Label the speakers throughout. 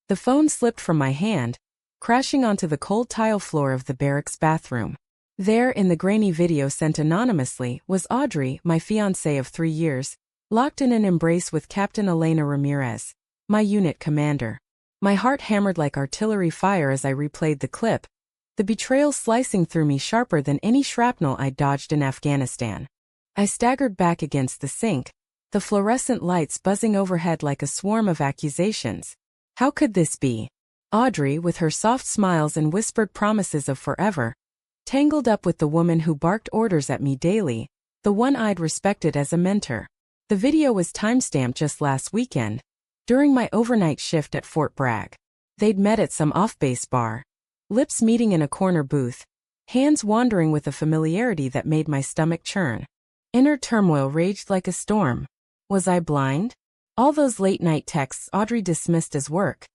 Speaker 1: The phone slipped from my hand, crashing onto the cold tile floor of the barracks bathroom. There, in the grainy video sent anonymously, was Audrey, my fiancée of 3 years, locked in an embrace with Captain Elena Ramirez, my unit commander. My heart hammered like artillery fire as I replayed the clip, the betrayal slicing through me sharper than any shrapnel I'd dodged in Afghanistan. I staggered back against the sink, the fluorescent lights buzzing overhead like a swarm of accusations. How could this be? Audrey, with her soft smiles and whispered promises of forever, tangled up with the woman who barked orders at me daily, the one I'd respected as a mentor. The video was timestamped just last weekend, during my overnight shift at Fort Bragg. They'd met at some off-base bar, lips meeting in a corner booth, hands wandering with a familiarity that made my stomach churn. Inner turmoil raged like a storm. Was I blind? All those late-night texts Audrey dismissed as work.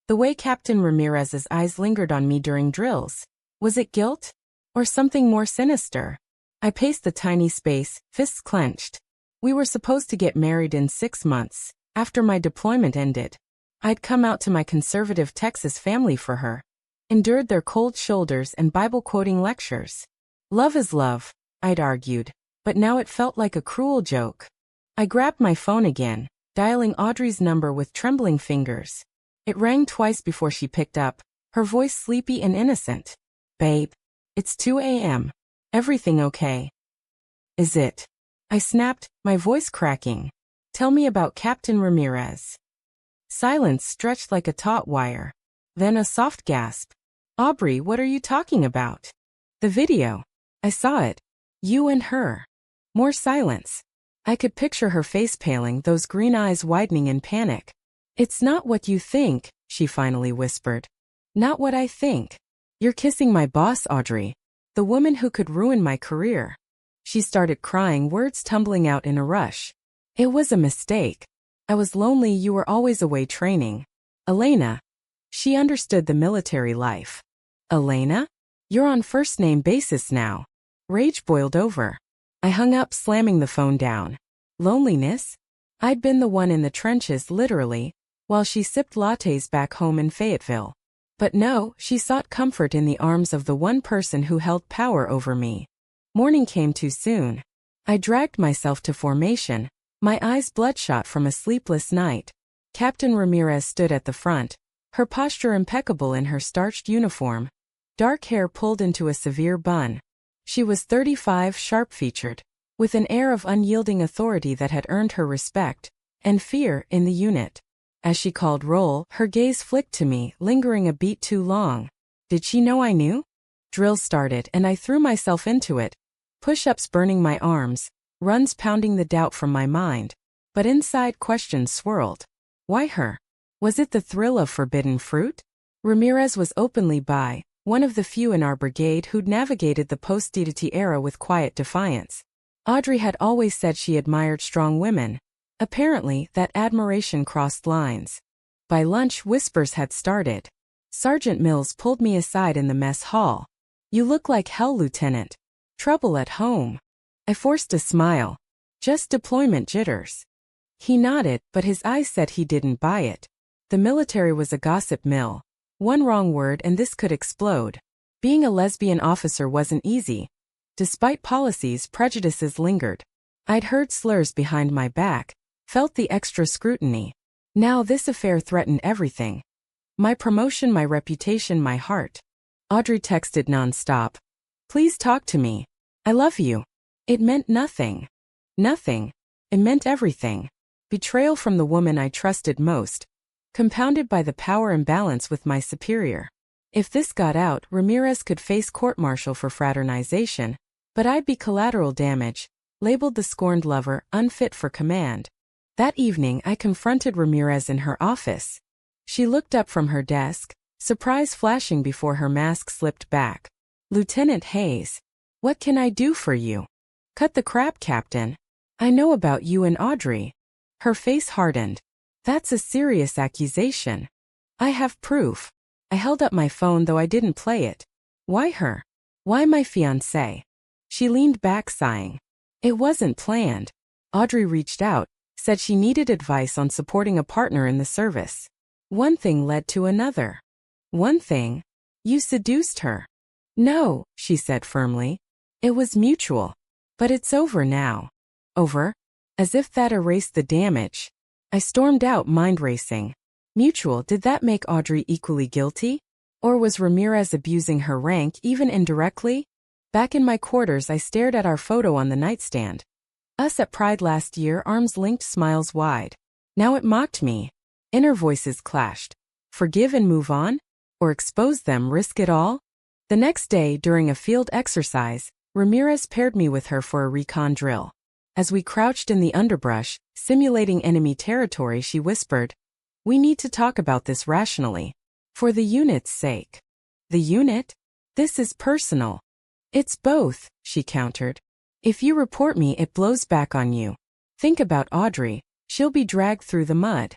Speaker 1: The way Captain Ramirez's eyes lingered on me during drills. Was it guilt? Or something more sinister? I paced the tiny space, fists clenched. We were supposed to get married in 6 months, after my deployment ended. I'd come out to my conservative Texas family for her, endured their cold shoulders and Bible-quoting lectures. Love is love, I'd argued, but now it felt like a cruel joke. I grabbed my phone again, dialing Audrey's number with trembling fingers. It rang twice before she picked up, her voice sleepy and innocent. Babe, it's 2 a.m. Everything okay? Is it? I snapped, my voice cracking. Tell me about Captain Ramirez. Silence stretched like a taut wire. Then a soft gasp. Aubrey, what are you talking about? The video. I saw it. You and her. More silence. I could picture her face paling, those green eyes widening in panic. It's not what you think, she finally whispered. Not what I think. You're kissing my boss, Audrey. The woman who could ruin my career. She started crying, words tumbling out in a rush. It was a mistake. I was lonely, you were always away training. Elena. She understood the military life. Elena? You're on first-name basis now. Rage boiled over. I hung up, slamming the phone down. Loneliness? I'd been the one in the trenches, literally, while she sipped lattes back home in Fayetteville. But no, she sought comfort in the arms of the one person who held power over me. Morning came too soon. I dragged myself to formation, my eyes bloodshot from a sleepless night. Captain Ramirez stood at the front, her posture impeccable in her starched uniform, dark hair pulled into a severe bun. She was 35, sharp-featured, with an air of unyielding authority that had earned her respect and fear in the unit. As she called roll, her gaze flicked to me, lingering a beat too long. Did she know I knew? Drill started and I threw myself into it, push-ups burning my arms, runs pounding the doubt from my mind. But inside questions swirled. Why her? Was it the thrill of forbidden fruit? Ramirez was openly bi, one of the few in our brigade who'd navigated the post-DDT era with quiet defiance. Audrey had always said she admired strong women. Apparently, that admiration crossed lines. By lunch, whispers had started. Sergeant Mills pulled me aside in the mess hall. You look like hell, Lieutenant. Trouble at home. I forced a smile. Just deployment jitters. He nodded, but his eyes said he didn't buy it. The military was a gossip mill. One wrong word and this could explode. Being a lesbian officer wasn't easy. Despite policies, prejudices lingered. I'd heard slurs behind my back, felt the extra scrutiny. Now this affair threatened everything. My promotion, my reputation, my heart. Audrey texted nonstop. Please talk to me. I love you. It meant nothing. Nothing. It meant everything. Betrayal from the woman I trusted most, compounded by the power imbalance with my superior. If this got out, Ramirez could face court-martial for fraternization, but I'd be collateral damage, labeled the scorned lover, unfit for command. That evening I confronted Ramirez in her office. She looked up from her desk, surprise flashing before her mask slipped back. Lieutenant Hayes, what can I do for you? Cut the crap, Captain. I know about you and Audrey. Her face hardened. That's a serious accusation. I have proof. I held up my phone though I didn't play it. Why her? Why my fiancée? She leaned back sighing. It wasn't planned. Audrey reached out, said she needed advice on supporting a partner in the service. One thing led to another. One thing? You seduced her. No, she said firmly. It was mutual. But it's over now. Over? As if that erased the damage. I stormed out, mind racing. Mutual, did that make Audrey equally guilty? Or was Ramirez abusing her rank even indirectly? Back in my quarters, I stared at our photo on the nightstand. Us at Pride last year, arms linked, smiles wide. Now it mocked me. Inner voices clashed. Forgive and move on? Or expose them, risk it all? The next day, during a field exercise, Ramirez paired me with her for a recon drill. As we crouched in the underbrush, simulating enemy territory, she whispered, "We need to talk about this rationally. For the unit's sake." The unit? This is personal. It's both, she countered. If you report me, it blows back on you. Think about Audrey. She'll be dragged through the mud.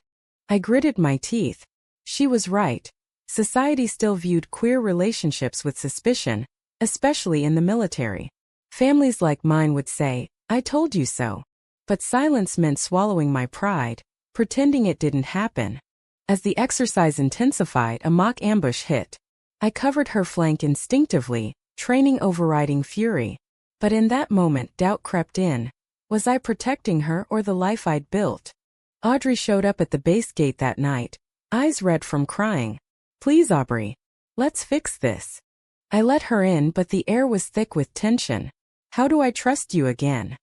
Speaker 1: I gritted my teeth. She was right. Society still viewed queer relationships with suspicion, especially in the military. Families like mine would say, "I told you so." But silence meant swallowing my pride, pretending it didn't happen. As the exercise intensified, a mock ambush hit. I covered her flank instinctively, training overriding fury. But in that moment, doubt crept in. Was I protecting her or the life I'd built? Audrey showed up at the base gate that night, eyes red from crying. "Please, Aubrey. Let's fix this." I let her in, but the air was thick with tension. "How do I trust you again?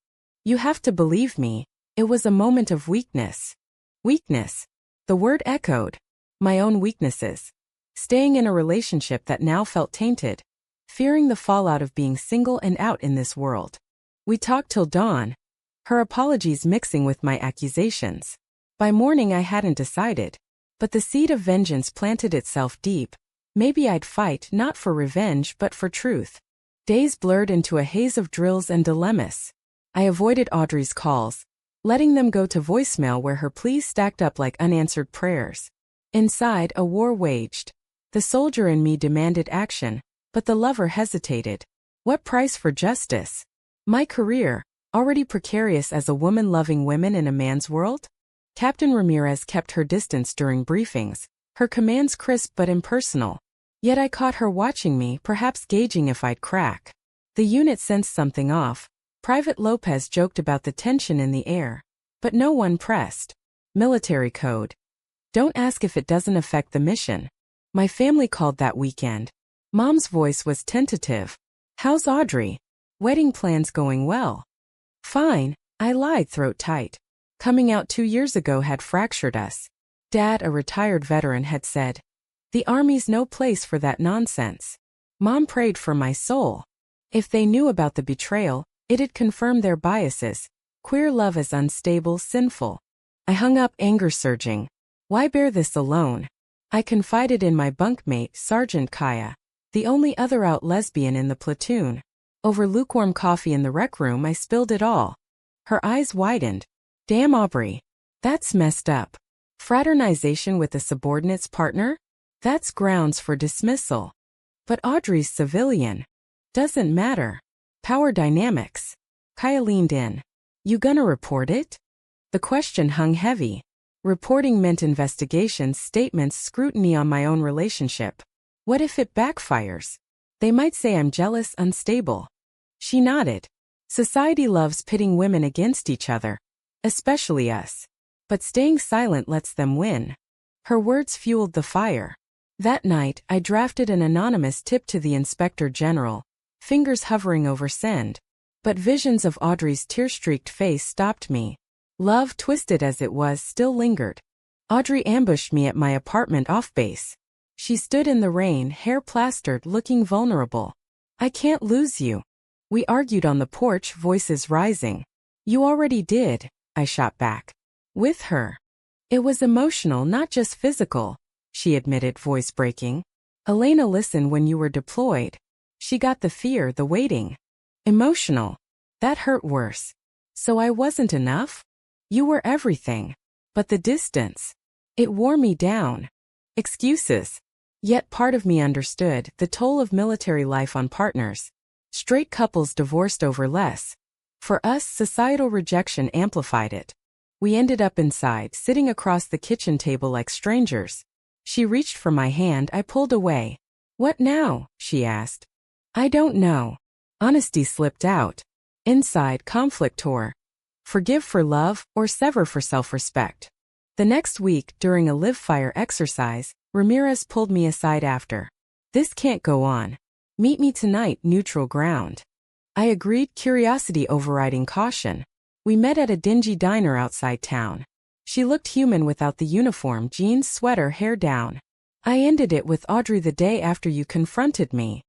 Speaker 1: You have to believe me." It was a moment of weakness. Weakness. The word echoed. My own weaknesses. Staying in a relationship that now felt tainted. Fearing the fallout of being single and out in this world. We talked till dawn. Her apologies mixing with my accusations. By morning I hadn't decided. But the seed of vengeance planted itself deep. Maybe I'd fight not for revenge but for truth. Days blurred into a haze of drills and dilemmas. I avoided Audrey's calls, letting them go to voicemail where her pleas stacked up like unanswered prayers. Inside, a war waged. The soldier in me demanded action, but the lover hesitated. What price for justice? My career, already precarious as a woman loving women in a man's world? Captain Ramirez kept her distance during briefings, her commands crisp but impersonal. Yet I caught her watching me, perhaps gauging if I'd crack. The unit sensed something off. Private Lopez joked about the tension in the air. But no one pressed. Military code. Don't ask if it doesn't affect the mission. My family called that weekend. Mom's voice was tentative. "How's Audrey? Wedding plans going well?" "Fine," I lied, throat tight. Coming out 2 years ago had fractured us. Dad, a retired veteran, had said, "The Army's no place for that nonsense." Mom prayed for my soul. If they knew about the betrayal, it'd confirm their biases. Queer love is unstable, sinful. I hung up, anger surging. Why bear this alone? I confided in my bunkmate, Sergeant Kaya, the only other out lesbian in the platoon. Over lukewarm coffee in the rec room, I spilled it all. Her eyes widened. "Damn, Aubrey. That's messed up. Fraternization with a subordinate's partner? That's grounds for dismissal." "But Audrey's civilian." "Doesn't matter. Power dynamics." Kaya leaned in. "You gonna report it?" The question hung heavy. Reporting meant investigations, statements, scrutiny on my own relationship. What if it backfires? They might say I'm jealous, unstable. She nodded. Society loves pitting women against each other. Especially us. But staying silent lets them win. Her words fueled the fire. That night, I drafted an anonymous tip to the Inspector General, fingers hovering over send. But visions of Audrey's tear-streaked face stopped me. Love, twisted as it was, still lingered. Audrey ambushed me at my apartment off base. She stood in the rain, hair plastered, looking vulnerable. "I can't lose you." We argued on the porch, voices rising. "You already did," I shot back. "With her." "It was emotional, not just physical," she admitted, voice breaking. "Elena listened when you were deployed. She got the fear, the waiting. Emotional. That hurt worse. So I wasn't enough? You were everything. But the distance. It wore me down." Excuses. Yet part of me understood the toll of military life on partners. Straight couples divorced over less. For us, societal rejection amplified it. We ended up inside, sitting across the kitchen table like strangers. She reached for my hand. I pulled away. "What now?" she asked. "I don't know." Honesty slipped out. Inside, conflict tore. Forgive for love or sever for self-respect. The next week, during a live fire exercise, Ramirez pulled me aside after. "This can't go on. Meet me tonight, neutral ground." I agreed, curiosity overriding caution. We met at a dingy diner outside town. She looked human without the uniform, jeans, sweater, hair down. "I ended it with Audrey the day after you confronted me."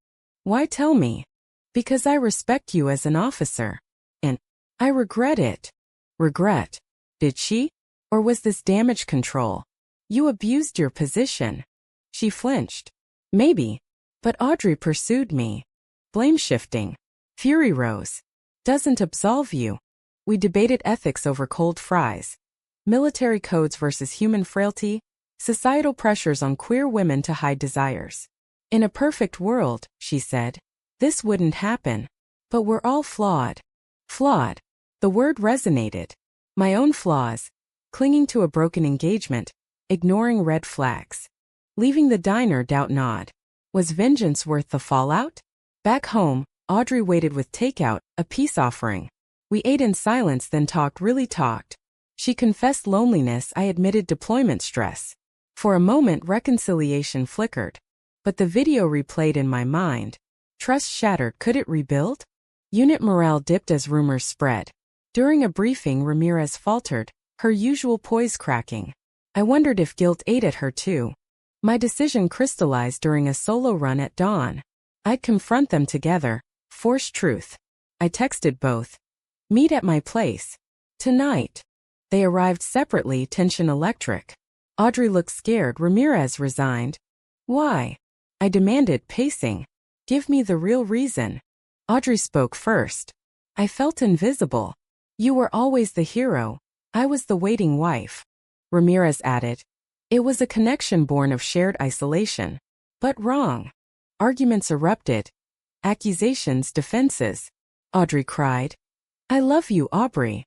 Speaker 1: "Why tell me?" "Because I respect you as an officer. And I regret it." "Regret? Did she? Or was this damage control? You abused your position." She flinched. "Maybe. But Audrey pursued me." Blame shifting. Fury rose. "Doesn't absolve you." We debated ethics over cold fries. Military codes versus human frailty. Societal pressures on queer women to hide desires. "In a perfect world," she said, "this wouldn't happen. But we're all flawed." Flawed. The word resonated. My own flaws. Clinging to a broken engagement. Ignoring red flags. Leaving the diner doubt-gnawed. Was vengeance worth the fallout? Back home, Audrey waited with takeout, a peace offering. We ate in silence, then really talked. She confessed loneliness. I admitted deployment stress. For a moment, reconciliation flickered. But the video replayed in my mind. Trust shattered. Could it rebuild? Unit morale dipped as rumors spread. During a briefing, Ramirez faltered, her usual poise cracking. I wondered if guilt ate at her too. My decision crystallized during a solo run at dawn. I'd confront them together. Force truth. I texted both. "Meet at my place. Tonight." They arrived separately, tension electric. Audrey looked scared. Ramirez resigned. "Why?" I demanded, pacing. "Give me the real reason." Audrey spoke first. "I felt invisible. You were always the hero. I was the waiting wife." Ramirez added. "It was a connection born of shared isolation." But wrong. Arguments erupted. Accusations, defenses. Audrey cried. "I love you, Aubrey."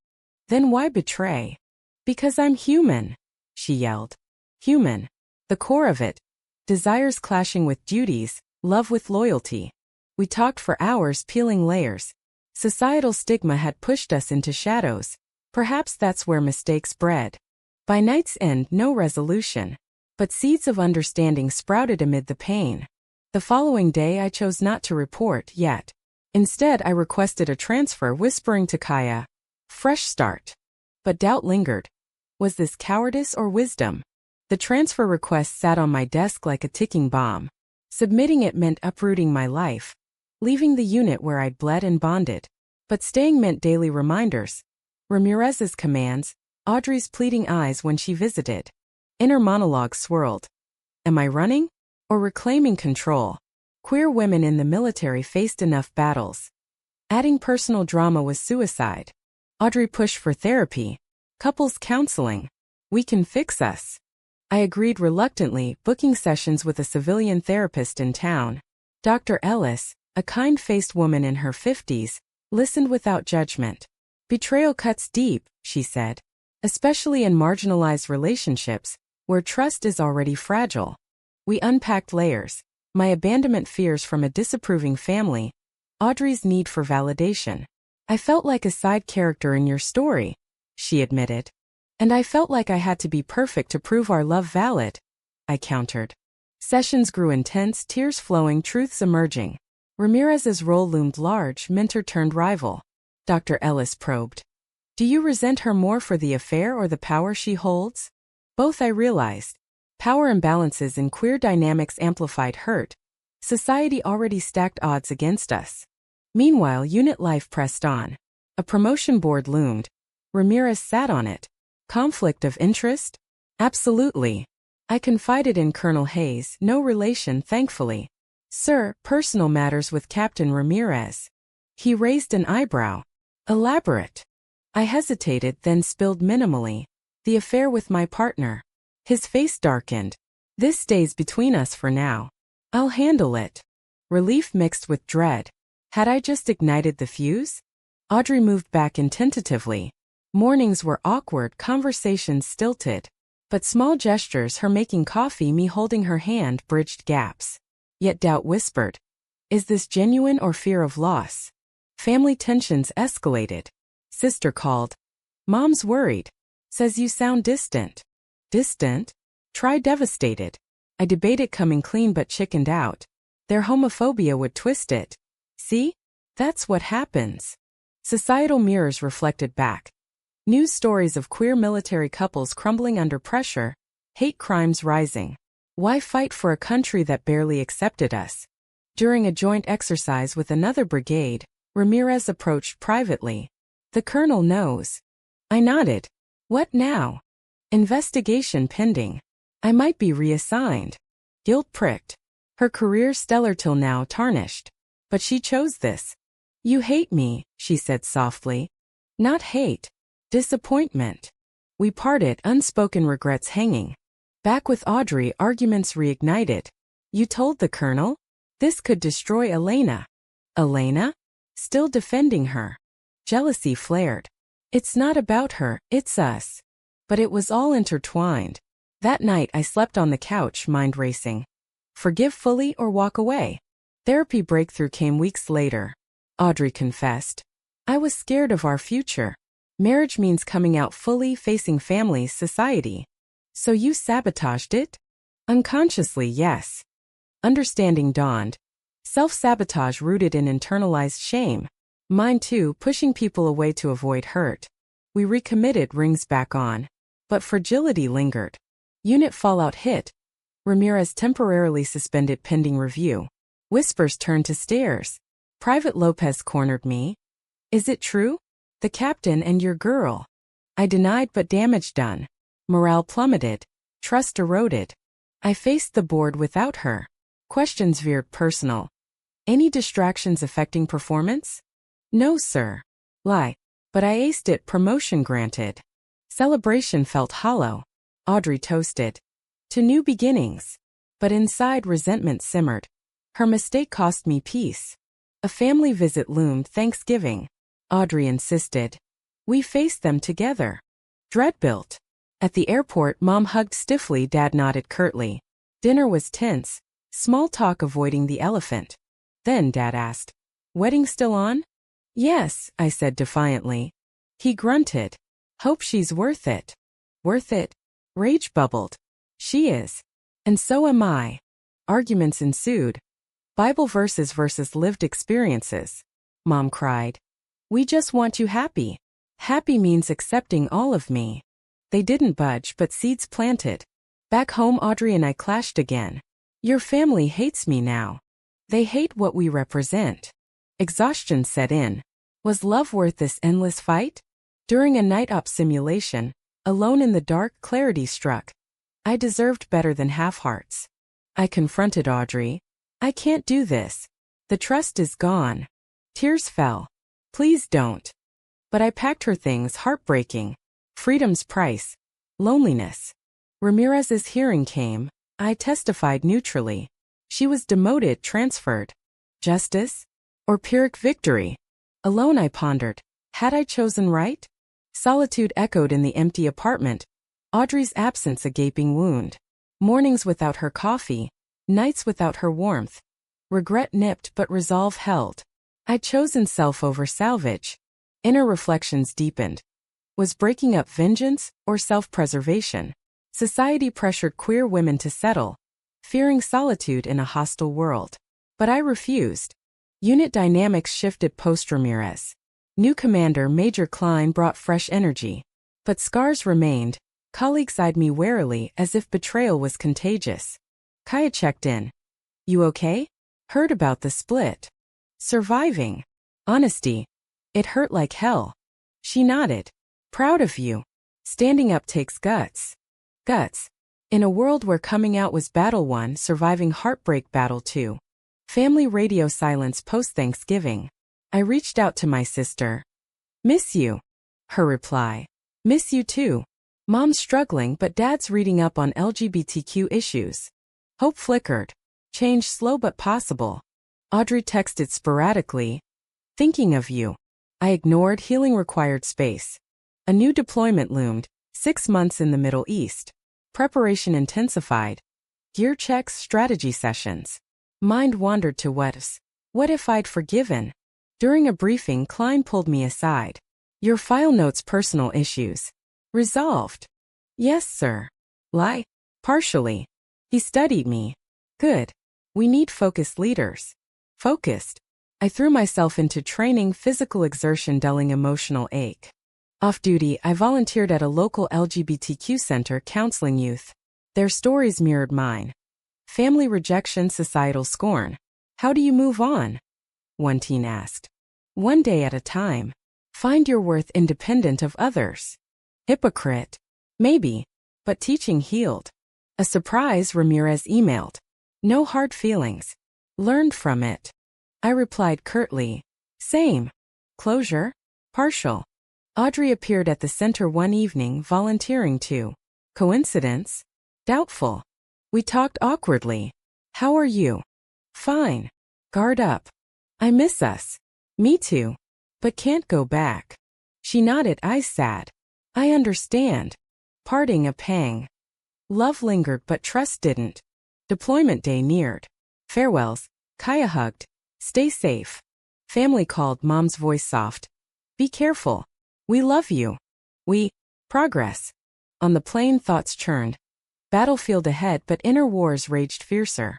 Speaker 1: "Then why betray?" "Because I'm human," she yelled. Human. The core of it. Desires clashing with duties, love with loyalty. We talked for hours, peeling layers. Societal stigma had pushed us into shadows. Perhaps that's where mistakes bred. By night's end, no resolution. But seeds of understanding sprouted amid the pain. The following day I chose not to report yet. Instead I requested a transfer, whispering to Kaya, "Fresh start." But doubt lingered. Was this cowardice or wisdom? The transfer request sat on my desk like a ticking bomb. Submitting it meant uprooting my life. Leaving the unit where I'd bled and bonded. But staying meant daily reminders. Ramirez's commands, Audrey's pleading eyes when she visited. Inner monologue swirled. Am I running? Or reclaiming control? Queer women in the military faced enough battles. Adding personal drama was suicide. Audrey pushed for therapy. Couples counseling. We can fix us. I agreed reluctantly, booking sessions with a civilian therapist in town. Dr. Ellis, a kind-faced woman in her 50s, listened without judgment. Betrayal cuts deep, she said, especially in marginalized relationships, where trust is already fragile. We unpacked layers. My abandonment fears from a disapproving family. Audrey's need for validation. I felt like a side character in your story, she admitted. And I felt like I had to be perfect to prove our love valid, I countered. Sessions grew intense, tears flowing, truths emerging. Ramirez's role loomed large, mentor turned rival. Dr. Ellis probed. Do you resent her more for the affair or the power she holds? Both, I realized. Power imbalances in queer dynamics amplified hurt. Society already stacked odds against us. Meanwhile, unit life pressed on. A promotion board loomed. Ramirez sat on it. Conflict of interest? Absolutely. I confided in Colonel Hayes, no relation, thankfully. Sir, personal matters with Captain Ramirez. He raised an eyebrow. Elaborate. I hesitated, then spilled minimally. The affair with my partner. His face darkened. This stays between us for now. I'll handle it. Relief mixed with dread. Had I just ignited the fuse? Audrey moved back in tentatively. Mornings were awkward, conversations stilted. But small gestures, her making coffee, me holding her hand, bridged gaps. Yet doubt whispered. Is this genuine or fear of loss? Family tensions escalated. Sister called. Mom's worried. Says you sound distant. Distant? Try devastated. I debated coming clean but chickened out. Their homophobia would twist it. See? That's what happens. Societal mirrors reflected back. News stories of queer military couples crumbling under pressure, hate crimes rising. Why fight for a country that barely accepted us? During a joint exercise with another brigade, Ramirez approached privately. The colonel knows. I nodded. What now? Investigation pending. I might be reassigned. Guilt pricked. Her career stellar till now tarnished. But she chose this. You hate me, she said softly. Not hate. Disappointment. We parted, unspoken regrets hanging. Back with Audrey, arguments reignited. You told the colonel? This could destroy Elena. Elena? Still defending her. Jealousy flared. It's not about her, it's us. But it was all intertwined. That night I slept on the couch, mind racing. Forgive fully or walk away. Therapy breakthrough came weeks later. Audrey confessed. I was scared of our future. Marriage means coming out fully, facing family, society. So you sabotaged it? Unconsciously, yes. Understanding dawned. Self-sabotage rooted in internalized shame. Mine too, pushing people away to avoid hurt. We recommitted, rings back on. But fragility lingered. Unit fallout hit. Ramirez temporarily suspended pending review. Whispers turned to stares. Private Lopez cornered me. Is it true? The captain and your girl. I denied, but damage done. Morale plummeted. Trust eroded. I faced the board without her. Questions veered personal. Any distractions affecting performance? No, sir. Lie. But I aced it, promotion granted. Celebration felt hollow. Audrey toasted. To new beginnings. But inside resentment simmered. Her mistake cost me peace. A family visit loomed, Thanksgiving. Audrey insisted. We faced them together. Dread built. At the airport, Mom hugged stiffly, Dad nodded curtly. Dinner was tense, small talk avoiding the elephant. Then Dad asked, wedding still on? Yes, I said defiantly. He grunted. Hope she's worth it. Worth it? Rage bubbled. She is. And so am I. Arguments ensued. Bible verses versus lived experiences. Mom cried. We just want you happy. Happy means accepting all of me. They didn't budge, but seeds planted. Back home, Audrey and I clashed again. Your family hates me now. They hate what we represent. Exhaustion set in. Was love worth this endless fight? During a night op simulation, alone in the dark, clarity struck. I deserved better than half-hearts. I confronted Audrey. I can't do this. The trust is gone. Tears fell. Please don't. But I packed her things, heartbreaking. Freedom's price. Loneliness. Ramirez's hearing came. I testified neutrally. She was demoted, transferred. Justice? Or Pyrrhic victory? Alone I pondered. Had I chosen right? Solitude echoed in the empty apartment. Audrey's absence a gaping wound. Mornings without her coffee. Nights without her warmth. Regret nipped but resolve held. I'd chosen self over salvage. Inner reflections deepened. Was breaking up vengeance or self-preservation? Society pressured queer women to settle, fearing solitude in a hostile world. But I refused. Unit dynamics shifted post-Ramirez. New commander Major Klein brought fresh energy. But scars remained. Colleagues eyed me warily as if betrayal was contagious. Kaya checked in. You okay? Heard about the split. Surviving. Honesty. It hurt like hell. She nodded. Proud of you. Standing up takes guts. Guts. In a world where coming out was battle one, surviving heartbreak battle two. Family radio silence post-Thanksgiving. I reached out to my sister. Miss you. Her reply. Miss you too. Mom's struggling but Dad's reading up on LGBTQ issues. Hope flickered. Change slow but possible. Audrey texted sporadically. Thinking of you. I ignored, healing required space. A new deployment loomed, 6 months in the Middle East. Preparation intensified. Gear checks, strategy sessions. Mind wandered to what ifs. What if I'd forgiven? During a briefing, Klein pulled me aside. Your file notes personal issues. Resolved. Yes, sir. Lie. Partially. He studied me. Good. We need focused leaders. Focused. I threw myself into training, physical exertion dulling emotional ache. Off-duty, I volunteered at a local LGBTQ center counseling youth. Their stories mirrored mine. Family rejection, societal scorn. How do you move on? One teen asked. One day at a time. Find your worth independent of others. Hypocrite. Maybe. But teaching healed. A surprise, Ramirez emailed. No hard feelings. Learned from it. I replied curtly. Same. Closure? Partial. Audrey appeared at the center one evening volunteering too. Coincidence? Doubtful. We talked awkwardly. How are you? Fine. Guard up. I miss us. Me too. But can't go back. She nodded, eyes sad. I understand. Parting a pang. Love lingered but trust didn't. Deployment day neared. Farewells. Kaya hugged. Stay safe. Family called, mom's voice soft. Be careful. We love you. Progress. On the plane, thoughts churned. Battlefield ahead, but inner wars raged fiercer.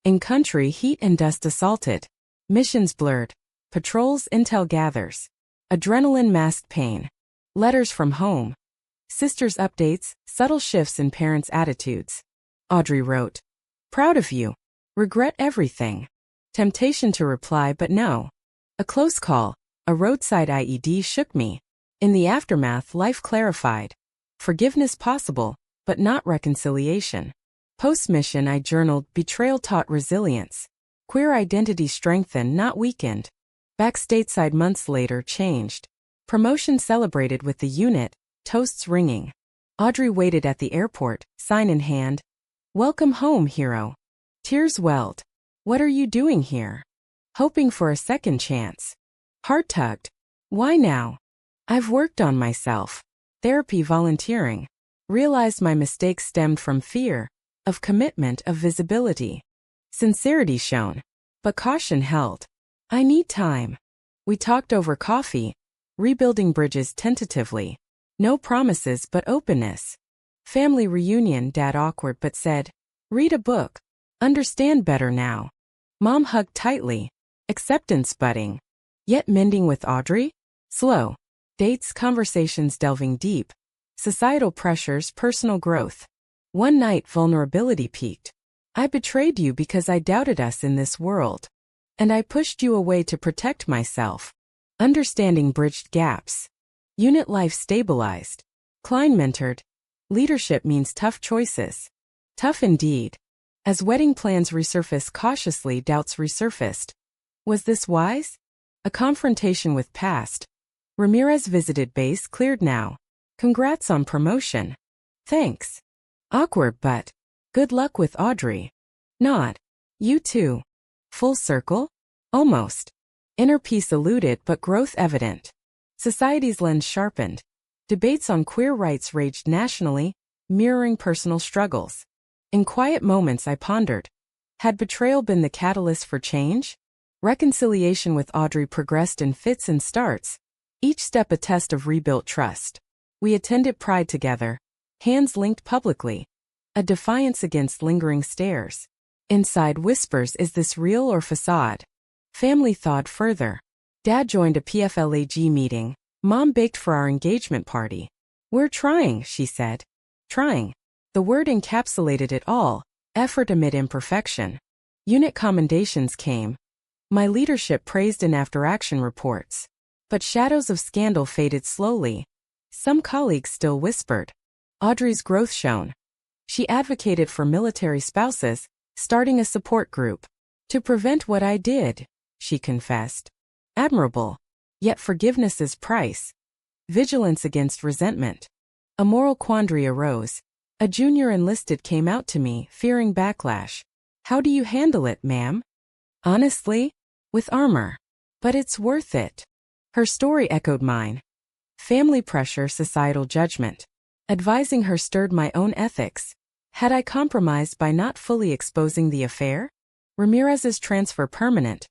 Speaker 1: In country, heat and dust assaulted. Missions blurred. Patrols, intel gathers. Adrenaline masked pain. Letters from home. Sisters' updates, subtle shifts in parents' attitudes. Audrey wrote. Proud of you. Regret everything. Temptation to reply, but no. A close call, a roadside IED shook me. In the aftermath, life clarified. Forgiveness possible, but not reconciliation. Post-mission, I journaled, betrayal taught resilience. Queer identity strengthened, not weakened. Back stateside months later, changed. Promotion celebrated with the unit, toasts ringing. Audrey waited at the airport, sign in hand. Welcome home, hero. Tears welled. What are you doing here? Hoping for a second chance. Heart tugged. Why now? I've worked on myself. Therapy, volunteering. Realized my mistakes stemmed from fear, of commitment, of visibility. Sincerity shown. But caution held. I need time. We talked over coffee, rebuilding bridges tentatively. No promises but openness. Family reunion, dad awkward but said, read a book. Understand better now. Mom hugged tightly. Acceptance budding. Yet mending with Audrey? Slow. Dates, conversations delving deep. Societal pressures, personal growth. One night, vulnerability peaked. I betrayed you because I doubted us in this world. And I pushed you away to protect myself. Understanding bridged gaps. Unit life stabilized. Klein mentored. Leadership means tough choices. Tough indeed. As wedding plans resurfaced cautiously, doubts resurfaced. Was this wise? A confrontation with past. Ramirez visited base, cleared now. Congrats on promotion. Thanks. Awkward but. Good luck with Audrey. Nod. You too. Full circle? Almost. Inner peace eluded but growth evident. Society's lens sharpened. Debates on queer rights raged nationally, mirroring personal struggles. In quiet moments I pondered. Had betrayal been the catalyst for change? Reconciliation with Audrey progressed in fits and starts. Each step a test of rebuilt trust. We attended Pride together. Hands linked publicly. A defiance against lingering stares. Inside whispers, is this real or facade? Family thawed further. Dad joined a PFLAG meeting. Mom baked for our engagement party. We're trying, she said. Trying. The word encapsulated it all. Effort amid imperfection. Unit commendations came. My leadership praised in after-action reports. But shadows of scandal faded slowly. Some colleagues still whispered. Audrey's growth shone. She advocated for military spouses, starting a support group. To prevent what I did, she confessed. Admirable. Yet forgiveness's price. Vigilance against resentment. A moral quandary arose. A junior enlisted came out to me, fearing backlash. How do you handle it, ma'am? Honestly? With armor. But it's worth it. Her story echoed mine. Family pressure, societal judgment. Advising her stirred my own ethics. Had I compromised by not fully exposing the affair? Ramirez's transfer permanent.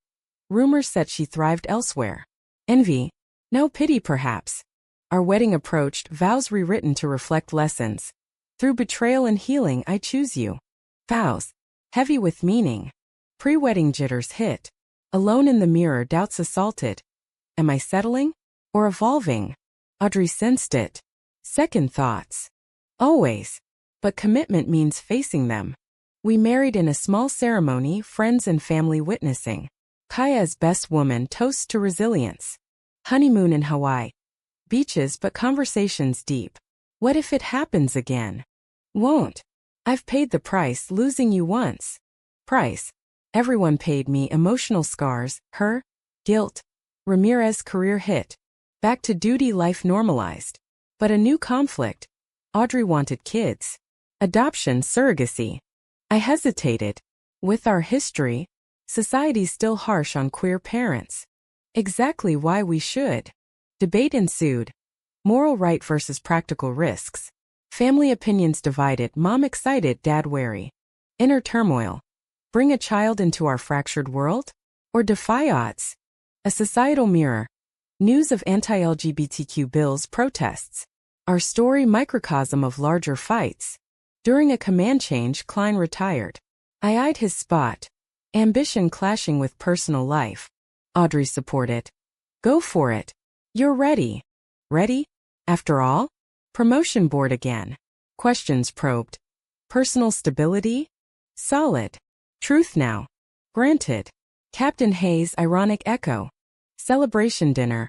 Speaker 1: Rumors said she thrived elsewhere. Envy? No, pity perhaps. Our wedding approached, vows rewritten to reflect lessons. Through betrayal and healing I choose you. Vows. Heavy with meaning. Pre-wedding jitters hit. Alone in the mirror, doubts assaulted. Am I settling? Or evolving? Audrey sensed it. Second thoughts. Always. But commitment means facing them. We married in a small ceremony, friends and family witnessing. Kaya's best woman toasts to resilience. Honeymoon in Hawaii. Beaches but conversations deep. What if it happens again? Won't. I've paid the price, losing you once. Price. Everyone paid me, emotional scars, her, guilt. Ramirez career hit. Back to duty, life normalized. But a new conflict. Audrey wanted kids. Adoption, surrogacy. I hesitated. With our history, society's still harsh on queer parents. Exactly why we should. Debate ensued. Moral right versus practical risks. Family opinions divided, mom excited, dad wary. Inner turmoil. Bring a child into our fractured world? Or defy odds? A societal mirror. News of anti-LGBTQ bills, protests. Our story, microcosm of larger fights. During a command change, Klein retired. I eyed his spot. Ambition clashing with personal life. Audrey supported. Go for it. You're ready. Ready? After all? Promotion board again. Questions probed. Personal stability? Solid. Truth now. Granted. Captain Hayes' ironic echo. Celebration dinner.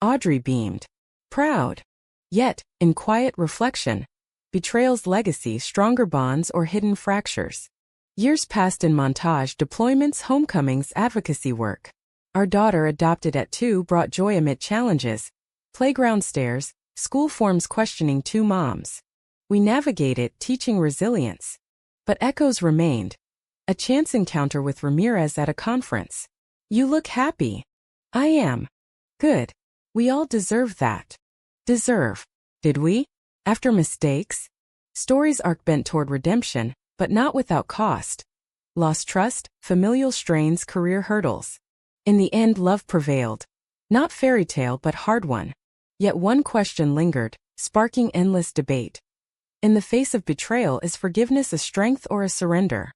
Speaker 1: Audrey beamed. Proud. Yet, in quiet reflection. Betrayal's legacy, stronger bonds or hidden fractures. Years passed in montage, deployments, homecomings, advocacy work. Our daughter, adopted at 2, brought joy amid challenges. Playground stares, school forms questioning 2 moms. We navigated, teaching resilience. But echoes remained. A chance encounter with Ramirez at a conference. You look happy. I am. Good. We all deserve that. Deserve. Did we? After mistakes? Story's arc bent toward redemption, but not without cost. Lost trust, familial strains, career hurdles. In the end, love prevailed. Not fairy tale, but hard one. Yet one question lingered, sparking endless debate. In the face of betrayal, is forgiveness a strength or a surrender?